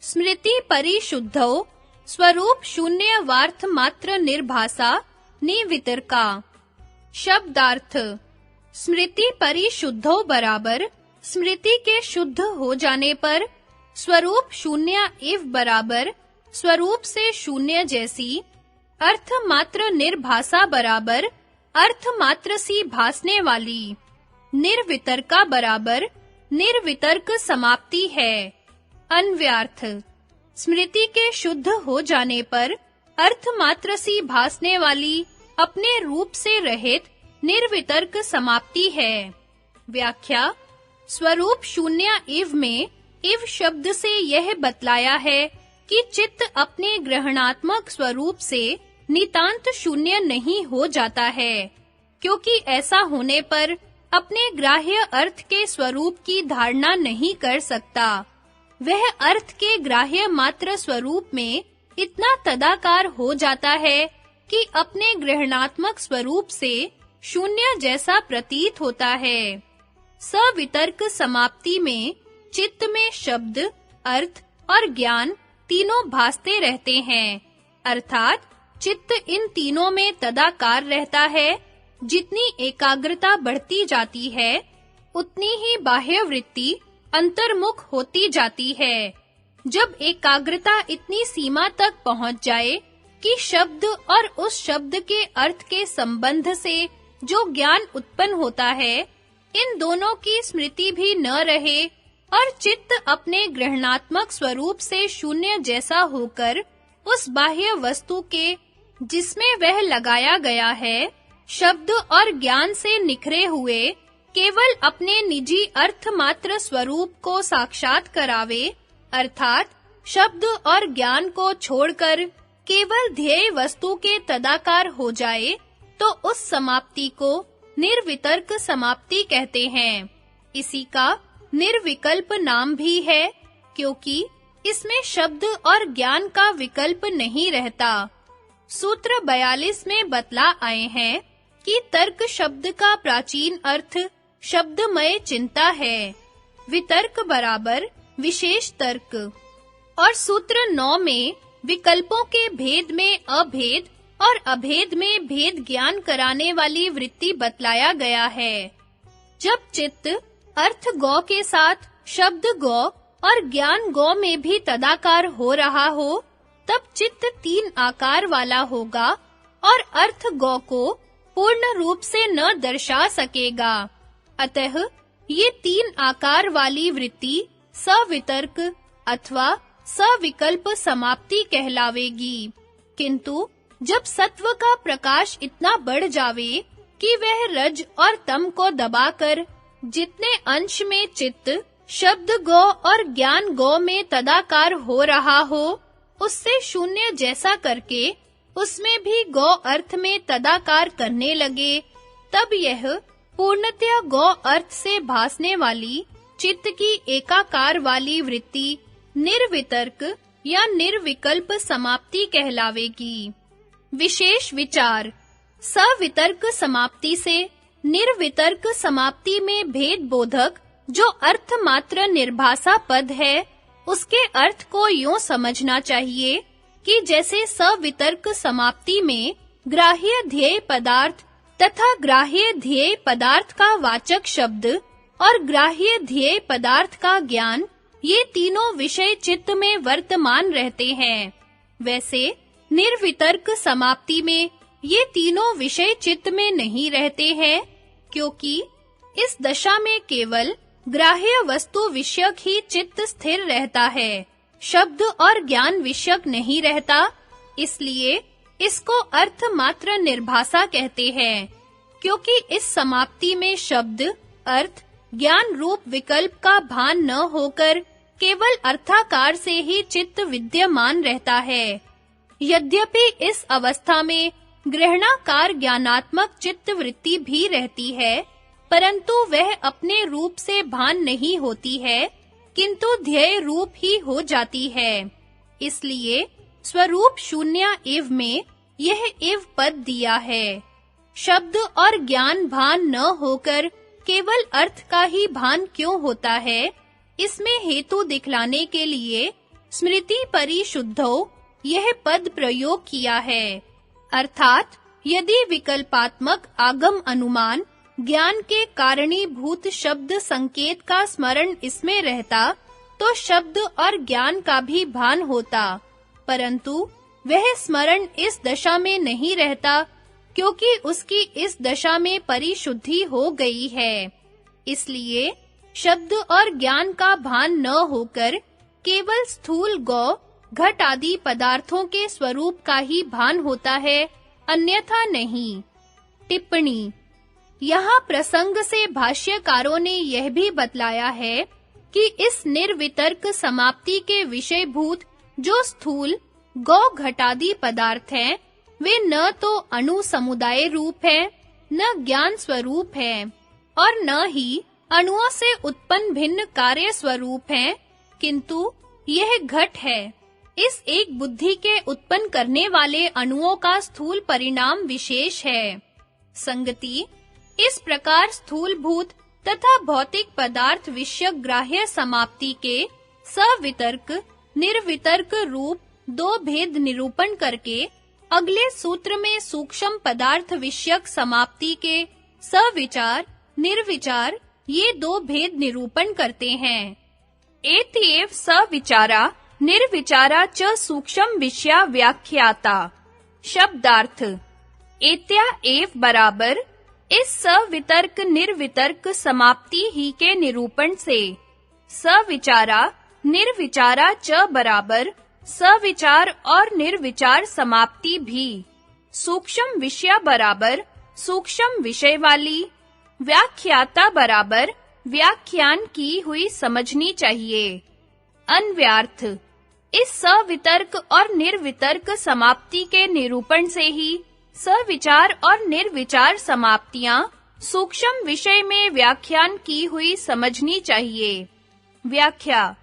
स्मृति परिशुद्धौ स्वरूप शून्यवार्थ मात्र निर्भासा निवितर्का। शब्दार्थ स्मृति परिशुद्धौ बराबर स्मृति के शुद्ध हो जाने पर, स्वरूप शून्य इव बराबर स्वरूप से शून्य जैसी, अर्थ मात्र निर्भासा बराबर अर्थ मात्र सी भासने वाली, निर्वितर्का बराबर निर्वितर्क समाप्ति है। अन्व्यार्थ स्मृति के शुद्ध हो जाने पर अर्थ मात्र सी भासने वाली अपने रूप से रहित निर्वितर्क समाप्ति है। व्याख्या स्वरूप शून्य इव में इव शब्द से यह बतलाया है कि चित्त अपने ग्रहणात्मक स्वरूप से नितांत शून्य नहीं हो जाता है, क्योंकि ऐसा होने पर अपने ग्राह्य अर्थ के स्वरूप की धारणा नहीं कर सकता। वह अर्थ के ग्राह्य मात्र स्वरूप में इतना तदाकार हो जाता है कि अपने ग्रहणात्मक स्वरूप से शून्य जैसा प्रतीत होता है। सवितर्क समाप्ति में चित्त में शब्द, अर्थ और ज्ञान तीनों भासते रहते हैं, अर्थात चित्त इन तीनों में तदाकार रहता है। जितनी एकाग्रता बढ़ती जाती है, उतनी ही बाह्य वृत्ति अंतर्मुख होती जाती है। जब एकाग्रता इतनी सीमा तक पहुंच जाए कि शब्द और उस शब्द के अर्थ के संबंध से जो ज्ञान उत्पन्न होता है, इन दोनों की स्मृति भी न रहे और चित्त अपने ग्रहणात्मक स्वरूप से शून्य जैसा होकर उस बाह्य वस्तु के जिसमें वह लगाया गया है, शब्द और ज्ञान से निखरे हुए केवल अपने निजी अर्थ मात्र स्वरूप को साक्षात करावे, अर्थात शब्द और ज्ञान को छोड़कर केवल ध्येय वस्तु के तदाकार हो जाए, तो उस समाप्ति को निर्वितर्क समाप्ति कहते हैं। इसी का निर्विकल्प नाम भी है, क्योंकि इसमें शब्द और ज्ञान का विकल्प नहीं रहता। सूत्र 42 में बतला आए हैं कि तर्क शब्द का प्राचीन अर्थ शब्दमय चिंता है, वितर्क बराबर विशेष तर्क। और सूत्र 9 में विकल्पों के भेद में अभेद और अभेद में भेद ज्ञान कराने वाली वृत्ति बतलाया गया है। जब चित्त अर्थ गौ के साथ शब्द गौ और ज्ञान गौ में भी तदाकार हो रहा हो, तब चित्त 3 आकार वाला होगा और अर्थ गौ को पूर्ण रूप से न दर्शा सकेगा। अतः ये 3 आकार वाली वृत्ति सवितर्क अथवा सविकल्प समाप्ति कहलावेगी। किंतु जब सत्व का प्रकाश इतना बढ़ जावे कि वह रज और तम को दबाकर जितने अंश में चित्त शब्द गौ और ज्ञान गौ में तदाकार हो रहा हो, उससे शून्य जैसा करके उसमें भी गौ अर्थ में तदाकार करने लगे, तब यह पूर्णतया गौ अर्थ से भासने वाली चित्त की एकाकार वाली वृत्ति निर्वितर्क या निर्विकल्प समाप्ति कहलावेगी। विशेष विचार सवितर्क समाप्ति से निर्वितर्क समाप्ति में भेद बोधक जो अर्थ मात्र निर्भासा पद है, उसके अर्थ को यूं समझना चाहिए कि जैसे सवितर्क समाप्ति में ग्राह्य ध्येय पदार्थ तथा ग्राह्य ध्येय पदार्थ का वाचक शब्द और ग्राह्य ध्येय पदार्थ का ज्ञान, ये तीनों विषय चित्त में वर्तमान रहते हैं, वैसे निर्वितर्क समाप्ति में ये तीनों विषय चित्त में नहीं रहते हैं, क्योंकि इस दशा में केवल ग्राह्य वस्तु विषयक ही चित्त स्थिर रहता है, शब्द और ज्ञान विषयक नहीं रहता। इसलिए इसको अर्थ मात्र निर्भासा कहते हैं, क्योंकि इस समाप्ति में शब्द, अर्थ, ज्ञान रूप विकल्प का भान न होकर केवल अर्थाकार से ही चित्त विद्यमान रहता है। यद्यपि इस अवस्था में ग्रहणाकार ज्ञानात्मक चित्त वृत्ति भी रहती है, परंतु वह अपने रूप से भान नहीं होती है, किंतु ध्येय रूप ही हो जाती है। इसलिए स्वरूप शून्य इव में यह इव पद दिया है। शब्द और ज्ञान भान न होकर केवल अर्थ का ही भान क्यों होता है, इसमें हेतु दिखलाने के लिए स्मृति परिशुद्धौ यह पद प्रयोग किया है। अर्थात यदि विकल्पात्मक आगम अनुमान ज्ञान के कारणीभूत शब्द संकेत का स्मरण इसमें रहता तो शब्द और ज्ञान का भी भान होता, परंतु वह स्मरण इस दशा में नहीं रहता क्योंकि उसकी इस दशा में परिशुद्धि हो गई है। इसलिए शब्द और ज्ञान का भान न होकर केवल स्थूल गौ, घट आदि पदार्थों के स्वरूप का ही भान होता है, अन्यथा नहीं। टिप्पणी: यहाँ प्रसंग से भाष्यकारों ने यह भी बतलाया है कि इस निर्वितर्क समाप्ति के विषयभूत जो स्थूल गौ, घट आदि पदार्थ हैं, वे न तो अणु समुदाय रूप हैं, न ज्ञान स्वरूप हैं, और न ही अणुओं से उत्पन्न भिन्न कार्य स्वरूप हैं, किंतु यह घट है। इस एक बुद्धि के उत्पन्न करने वाले अणुओं का स्थूल परिणाम विशेष है। संगति: इस प्रकार स्थूल भूत तथा भौतिक पदार्थ विषयक ग्राह्य समाप्ति के सवितर्क निर्वितर्क रूप दो भेद निरूपण करके अगले सूत्र में सूक्ष्म पदार्थ विषयक समाप्ति के सविचार निर्विचार ये दो भेद निरूपण करते हैं। एत्येव सविचारा निर्विचारा च सूक्ष्म विषया व्याख्याता। शब्दार्थ: एत्या एव बराबर इस सवितर्क निर्वितर्क समाप्ति ही के निरूपण से, सविचारा निर्विचारा च बराबर सविचार और निर्विचार समाप्ति भी, सूक्ष्म विषया बराबर सूक्ष्म विषय वाली, व्याख्याता बराबर व्याख्यान की हुई समझनी चाहिए। अन्व्यार्थ: इस सवितर्क और निर्वितर्क समाप्ति के निरूपण से ही सविचार और निर्विचार समाप्तियां सूक्ष्म विषय में व्याख्यान की हुई समझनी चाहिए। व्याख्या: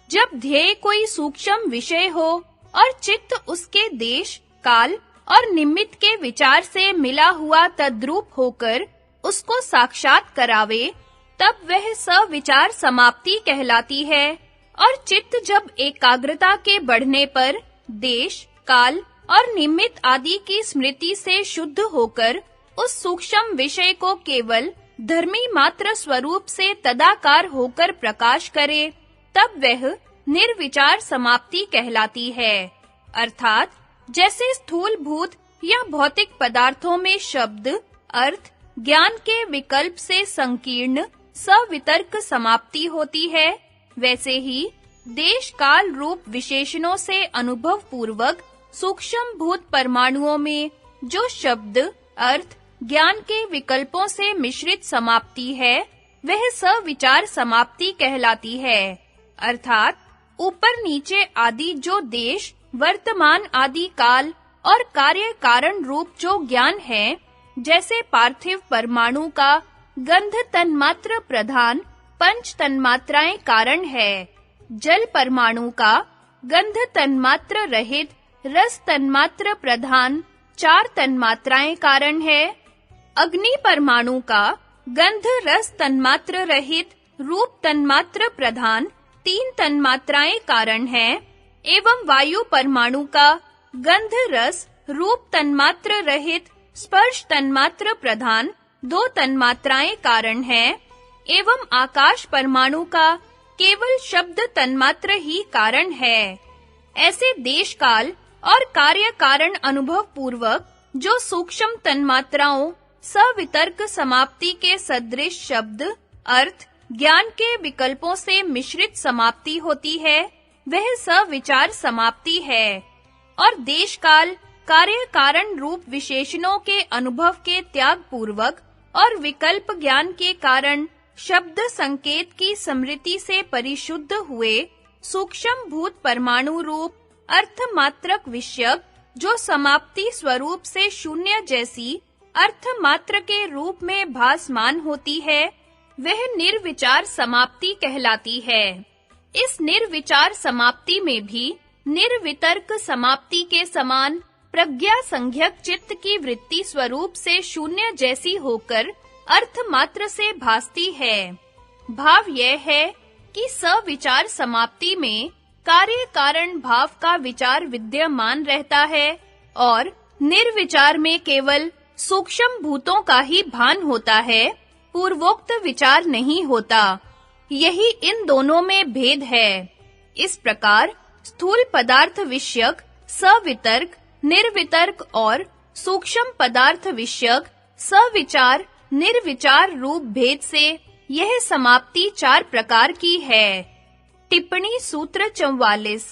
जब ध्येय कोई सूक्ष्म विषय हो और चित्त उसके देश, काल और निमित्त के विचार से मिला हुआ तद्रूप होकर उसको साक्षात करावे, तब वह सविचार समाप्ति कहलाती है। और चित्त जब एकाग्रता के बढ़ने पर देश, काल और निमित्त आदि की स्मृति से शुद्ध होकर उस सूक्ष्म विषय को केवल धर्मी मात्र स्वरूप से तदाकार होकर प्रकाश करे, तब वह निर्विचार समाप्ति कहलाती है। अर्थात जैसे स्थूल भूत या भौतिक पदार्थों में शब्द, अर्थ, ज्ञान के विकल्प से संकीर्ण सवितर्क समाप्ति होती है, वैसे ही देश काल रूप विशेषणों से अनुभव पूर्वक सूक्ष्म भूत परमाणुओं में जो शब्द, अर्थ, ज्ञान के विकल्पों से मिश्रित समाप्ति है, वह सविचार समाप्ति कहलाती है। अर्थात ऊपर नीचे आदि जो देश, वर्तमान आदि काल और कार्य कारण रूप जो ज्ञान है, जैसे पार्थिव परमाणु का गंध तन्मात्र प्रधान 5 तन्मात्राएं कारण है, जल परमाणु का गंध तन्मात्र रहित रस तन्मात्र प्रधान 4 तन्मात्राएं कारण है, अग्नि परमाणु का गंध रस तन्मात्र रहित रूप तन्मात्र प्रधान 3 तन्मात्राएं कारण है, एवं वायु परमाणु का गंध रस रूप तन्मात्र रहित स्पर्श तन्मात्र प्रधान 2 तन्मात्राएं कारण है, एवं आकाश परमाणु का केवल शब्द तन्मात्र ही कारण है। ऐसे देश काल और कार्य कारण अनुभव पूर्वक जो सूक्ष्म तन्मात्राओं सवितर्क समाप्ति के सदृश शब्द, अर्थ, ज्ञान के विकल्पों से मिश्रित समाप्ति होती है, वह सविचार समाप्ति है। और देश काल कार्य कारण रूप विशेषणों के अनुभव के त्याग पूर्वक और विकल्प ज्ञान के कारण शब्द संकेत की स्मृति से परिशुद्ध हुए सूक्ष्म भूत परमाणु रूप अर्थ मात्रक विषयक जो समाप्ति स्वरूप से शून्य जैसी अर्थ मात्र के रूप में भासमान होती है, वह निर्विचार समाप्ति कहलाती है। इस निर्विचार समाप्ति में भी निर्वितर्क समाप्ति के समान प्रज्ञा संज्ञक चित्त की वृत्ति स्वरूप से शून्य जैसी होकर अर्थ मात्र से भासती है। भाव यह है कि सविचार समाप्ति में कार्य कारण भाव का विचार विद्यमान रहता है और निर्विचार में केवल सूक्ष्म भूतों का ही भान होता है, पूर्वोक्त विचार नहीं होता। यही इन दोनों में भेद है। इस प्रकार स्थूल पदार्थ विषयक सवितर्क, निर्वितर्क और सूक्ष्म पदार्थ विषयक सविचार, निर्विचार रूप भेद से यह समाप्ति 4 प्रकार की है। टिप्पणी सूत्र 44।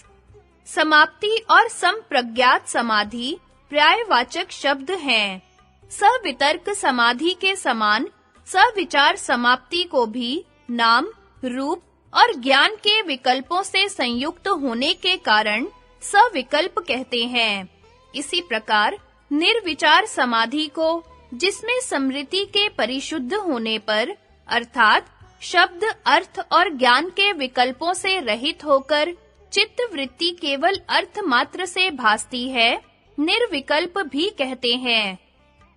समाप्ति और संप्रज्ञात समाधि पर्यायवाचक शब्द हैं। सवितर्क समाधि के समान सविचार समाप्ति को भी नाम, रूप और ज्ञान के विकल्पों से संयुक्त होने के कारण सविकल्प कहते हैं। इसी प्रकार निर्विचार समाधि को, जिसमें स्मृति के परिशुद्ध होने पर अर्थात शब्द, अर्थ और ज्ञान के विकल्पों से रहित होकर चित्त वृत्ति केवल अर्थ मात्र से भासती है, निर्विकल्प भी कहते हैं।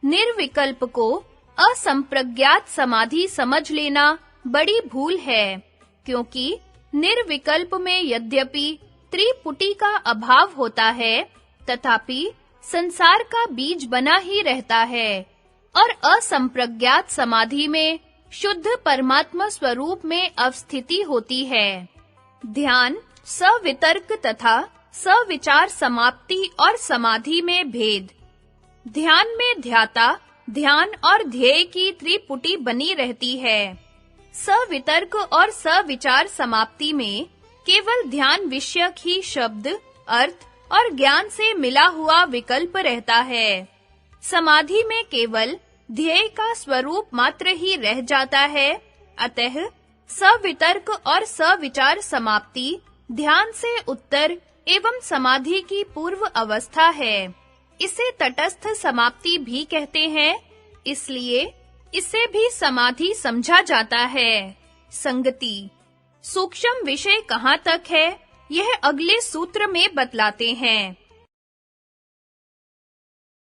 निर्विकल्प को असंप्रज्ञात समाधि समझ लेना बड़ी भूल है, क्योंकि निर्विकल्प में यद्यपि त्रिपुटी का अभाव होता है, तथापि संसार का बीज बना ही रहता है और असंप्रज्ञात समाधि में शुद्ध परमात्मा स्वरूप में अवस्थिति होती है। ध्यान, सवितर्क तथा सविचार समाप्ति और समाधि में भेद। ध्यान में ध्याता, ध्यान और ध्येय की त्रिपुटी बनी रहती है। सवितर्क और सविचार समाप्ति में केवल ध्यान विषयक ही शब्द, अर्थ और ज्ञान से मिला हुआ विकल्प रहता है। समाधि में केवल ध्येय का स्वरूप मात्र ही रह जाता है। अतः सवितर्क और सविचार समाप्ति ध्यान से उत्तर एवं समाधि की पूर्व अवस्था है। इसे तटस्थ समाप्ति भी कहते हैं, इसलिए इसे भी समाधि समझा जाता है। संगति। सूक्ष्म विषय कहाँ तक है, यह अगले सूत्र में बतलाते हैं।